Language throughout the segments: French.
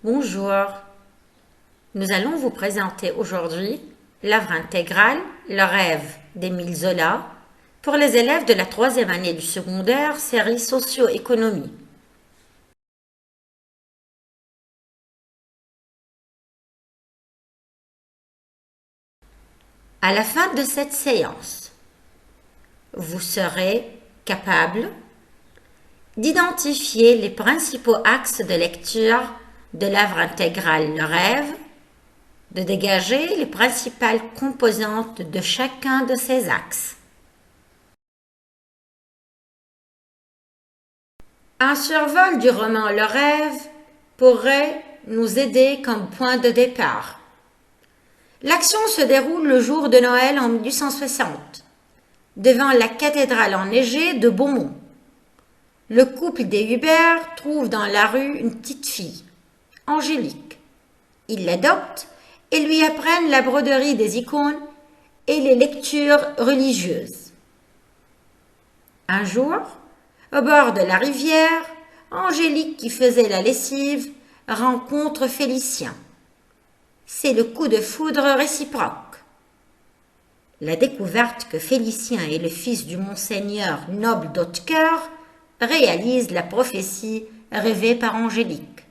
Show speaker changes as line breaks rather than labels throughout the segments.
Bonjour, nous allons vous présenter aujourd'hui l'œuvre intégrale Le rêve d'Émile Zola pour les élèves de la troisième année du secondaire, série socio-économie. À la fin de cette séance, vous serez capable d'identifier les principaux axes de lecture de l'œuvre intégrale Le rêve, de dégager les principales composantes de chacun de ces axes. Un survol du roman Le rêve pourrait nous aider comme point de départ. L'action se déroule le jour de Noël en 1860, devant la cathédrale enneigée de Beaumont. Le couple des Hubert trouve dans la rue une petite fille, Angélique. Ils l'adoptent et lui apprennent la broderie des icônes et les lectures religieuses. Un jour, au bord de la rivière, Angélique, qui faisait la lessive, rencontre Félicien. C'est le coup de foudre réciproque. La découverte que Félicien est le fils du monseigneur noble d'Hautecœur réalise la prophétie rêvée par Angélique.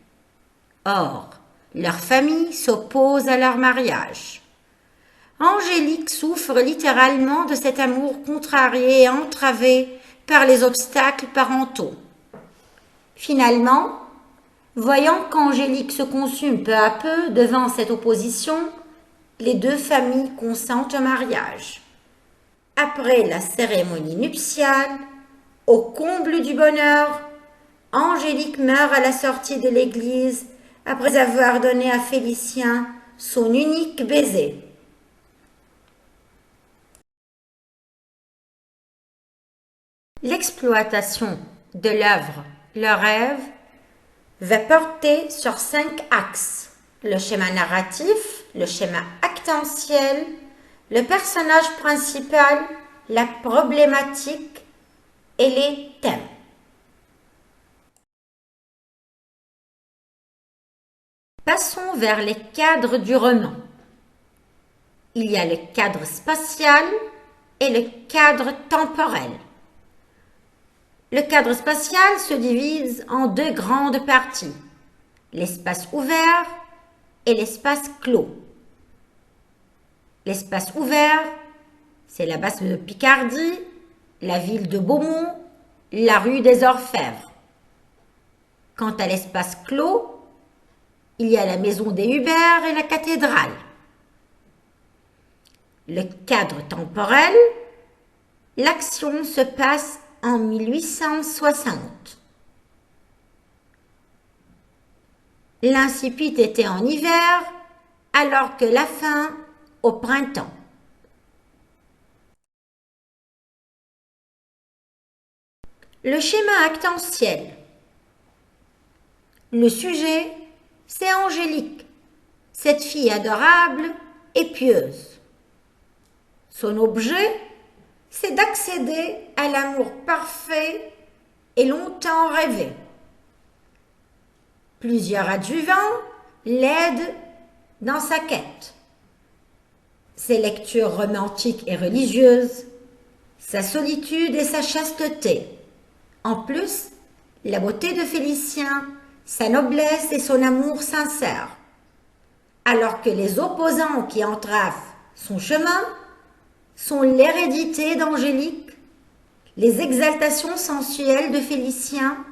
Or, leur famille s'oppose à leur mariage. Angélique souffre littéralement de cet amour contrarié et entravé par les obstacles parentaux. Finalement, voyant qu'Angélique se consume peu à peu devant cette opposition, les deux familles consentent au mariage. Après la cérémonie nuptiale, au comble du bonheur, Angélique meurt à la sortie de l'église après avoir donné à Félicien son unique baiser. L'exploitation de l'œuvre Le rêve va porter sur 5 axes: le schéma narratif, le schéma actantiel, le personnage principal, la problématique et les thèmes. Passons vers les cadres du roman. Il y a le cadre spatial et le cadre temporel. Le cadre spatial se divise en 2 grandes parties, l'espace ouvert et l'espace clos. L'espace ouvert, c'est la basse de Picardie, la ville de Beaumont, la rue des Orfèvres. Quant à l'espace clos, il y a la maison des Hubert et la cathédrale. Le cadre temporel, l'action se passe en 1860. L'incipit était en hiver, alors que la fin au printemps. Le schéma actantiel. Le sujet, c'est Angélique, cette fille adorable et pieuse. Son objet, c'est d'accéder à l'amour parfait et longtemps rêvé. Plusieurs adjuvants l'aident dans sa quête. Ses lectures romantiques et religieuses, sa solitude et sa chasteté. En plus, la beauté de Félicien, sa noblesse et son amour sincère. Alors que les opposants qui entravent son chemin sont l'hérédité d'Angélique, les exaltations sensuelles de Félicien,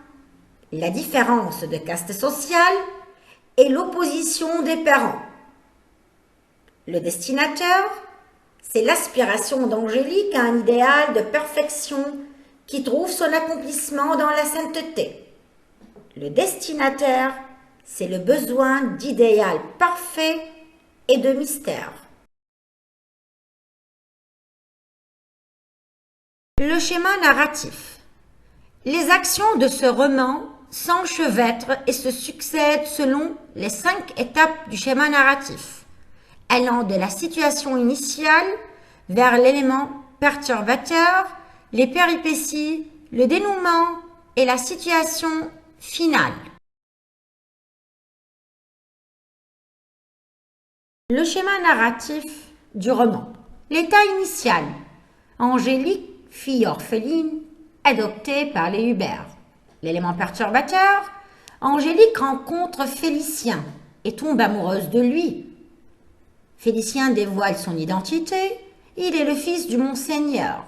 la différence de caste sociale et l'opposition des parents. Le destinataire, c'est l'aspiration d'Angélique à un idéal de perfection qui trouve son accomplissement dans la sainteté. Le destinataire, c'est le besoin d'idéal parfait et de mystère. Le schéma narratif. Les actions de ce roman s'enchevêtrent et se succèdent selon les 5 étapes du schéma narratif, allant de la situation initiale vers l'élément perturbateur, les péripéties, le dénouement et la situation finale. Le schéma narratif du roman. L'état initial. Angélique, fille orpheline, adoptée par les Hubert. L'élément perturbateur. Angélique rencontre Félicien et tombe amoureuse de lui. Félicien dévoile son identité. Il est le fils du Monseigneur.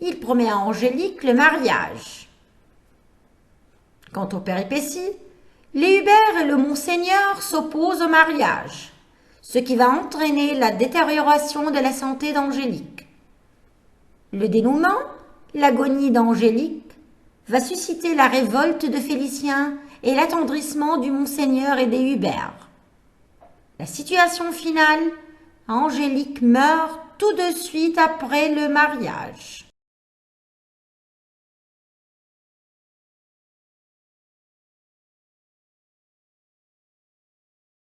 Il promet à Angélique le mariage. Quant aux péripéties, les Hubert et le Monseigneur s'opposent au mariage, ce qui va entraîner la détérioration de la santé d'Angélique. Le dénouement, l'agonie d'Angélique, va susciter la révolte de Félicien et l'attendrissement du Monseigneur et des Hubert. La situation finale, Angélique meurt tout de suite après le mariage.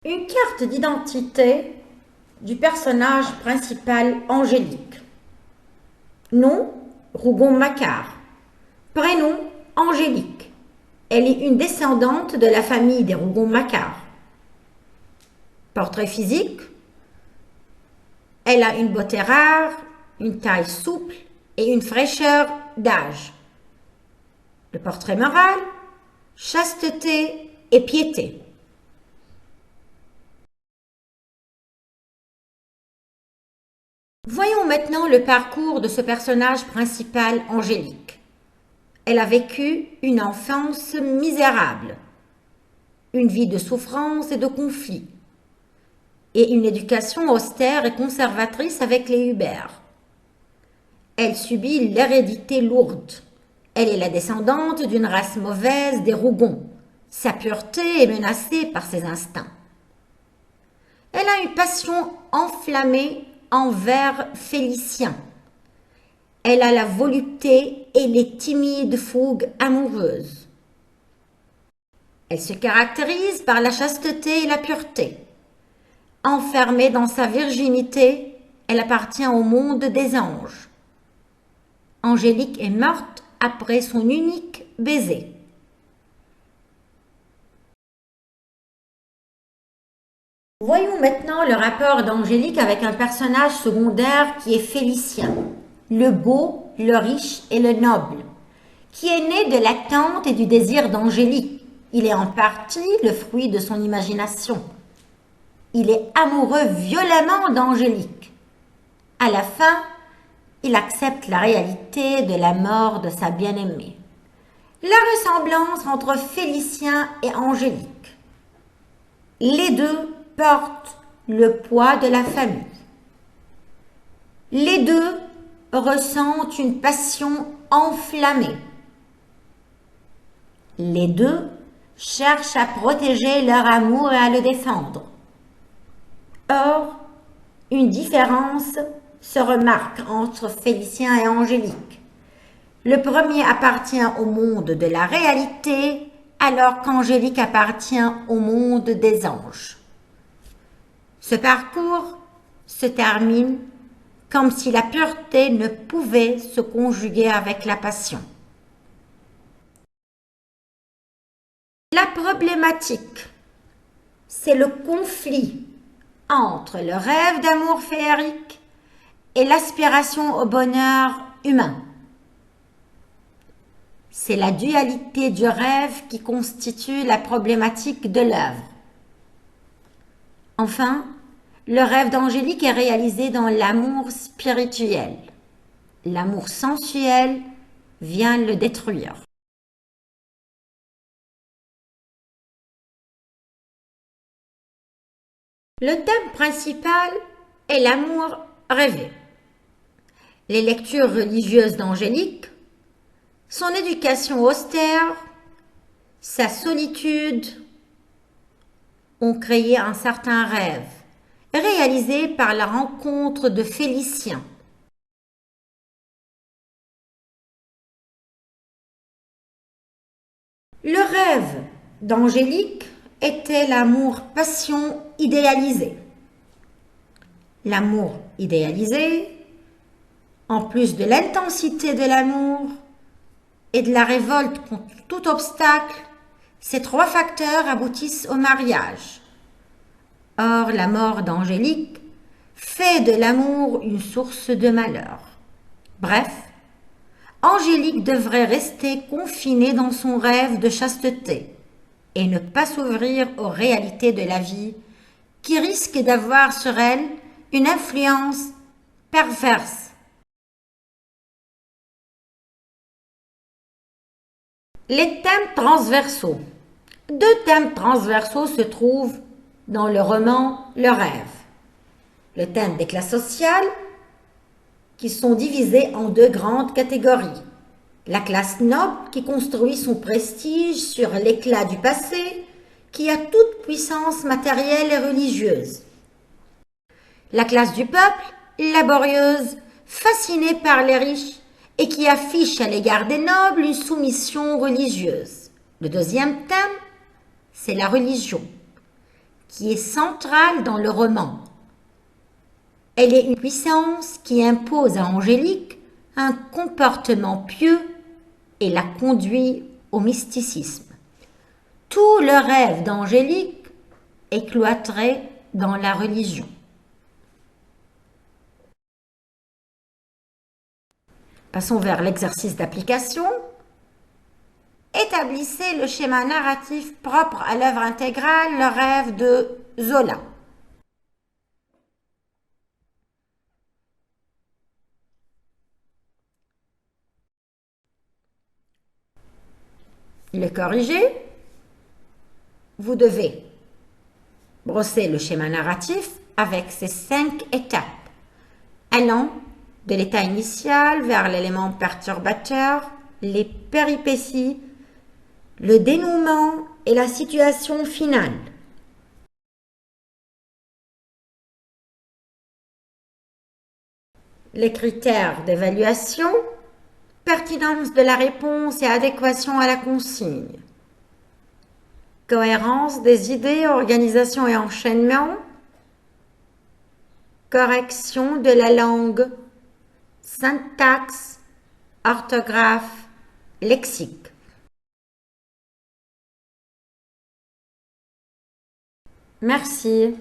Une carte d'identité du personnage principal Angélique. Nom, Rougon-Macquart. Prénom, Angélique. Elle est une descendante de la famille des Rougon-Macquart. Portrait physique. Elle a une beauté rare, une taille souple et une fraîcheur d'âge. Le portrait moral, chasteté et piété. Voyons maintenant le parcours de ce personnage principal, Angélique. Elle a vécu une enfance misérable, une vie de souffrance et de conflits, et une éducation austère et conservatrice avec les Hubert. Elle subit l'hérédité lourde. Elle est la descendante d'une race mauvaise des Rougon. Sa pureté est menacée par ses instincts. Elle a une passion enflammée envers Félicien. Elle a la volupté et les timides fougues amoureuses. Elle se caractérise par la chasteté et la pureté. Enfermée dans sa virginité, elle appartient au monde des anges. Angélique est morte après son unique baiser. Voyons maintenant le rapport d'Angélique avec un personnage secondaire qui est Félicien, le beau, le riche et le noble, qui est né de l'attente et du désir d'Angélique. Il est en partie le fruit de son imagination. Il est amoureux violemment d'Angélique. À la fin, il accepte la réalité de la mort de sa bien-aimée. La ressemblance entre Félicien et Angélique. Les deux portent le poids de la famille. Les deux ressentent une passion enflammée. Les deux cherchent à protéger leur amour et à le défendre. Or, une différence se remarque entre Félicien et Angélique. Le premier appartient au monde de la réalité, alors qu'Angélique appartient au monde des anges. Ce parcours se termine comme si la pureté ne pouvait se conjuguer avec la passion. La problématique, c'est le conflit entre le rêve d'amour féerique et l'aspiration au bonheur humain. C'est la dualité du rêve qui constitue la problématique de l'œuvre. Enfin, le rêve d'Angélique est réalisé dans l'amour spirituel. L'amour sensuel vient le détruire. Le thème principal est l'amour rêvé. Les lectures religieuses d'Angélique, son éducation austère, sa solitude ont créé un certain rêve, réalisé par la rencontre de Félicien. Le rêve d'Angélique était l'amour-passion idéalisé. L'amour idéalisé, en plus de l'intensité de l'amour et de la révolte contre tout obstacle, ces trois facteurs aboutissent au mariage. Or, la mort d'Angélique fait de l'amour une source de malheur. Bref, Angélique devrait rester confinée dans son rêve de chasteté et ne pas s'ouvrir aux réalités de la vie qui risquent d'avoir sur elle une influence perverse. Les thèmes transversaux. Deux thèmes transversaux se trouvent dans le roman Le Rêve. Le thème des classes sociales, qui sont divisées en deux grandes catégories. La classe noble, qui construit son prestige sur l'éclat du passé, qui a toute puissance matérielle et religieuse. La classe du peuple, laborieuse, fascinée par les riches et qui affiche à l'égard des nobles une soumission religieuse. Le deuxième thème, c'est la religion, qui est centrale dans le roman. Elle est une puissance qui impose à Angélique un comportement pieux et la conduit au mysticisme. Tout le rêve d'Angélique est cloîtré dans la religion. Passons vers l'exercice d'application. Établissez le schéma narratif propre à l'œuvre intégrale Le Rêve de Zola. Il est corrigé. Vous devez brosser le schéma narratif avec ces 5 étapes, allant de l'état initial vers l'élément perturbateur, les péripéties, le dénouement et la situation finale. Les critères d'évaluation, pertinence de la réponse et adéquation à la consigne. Cohérence des idées, organisation et enchaînement. Correction de la langue, syntaxe, orthographe, lexique. Merci.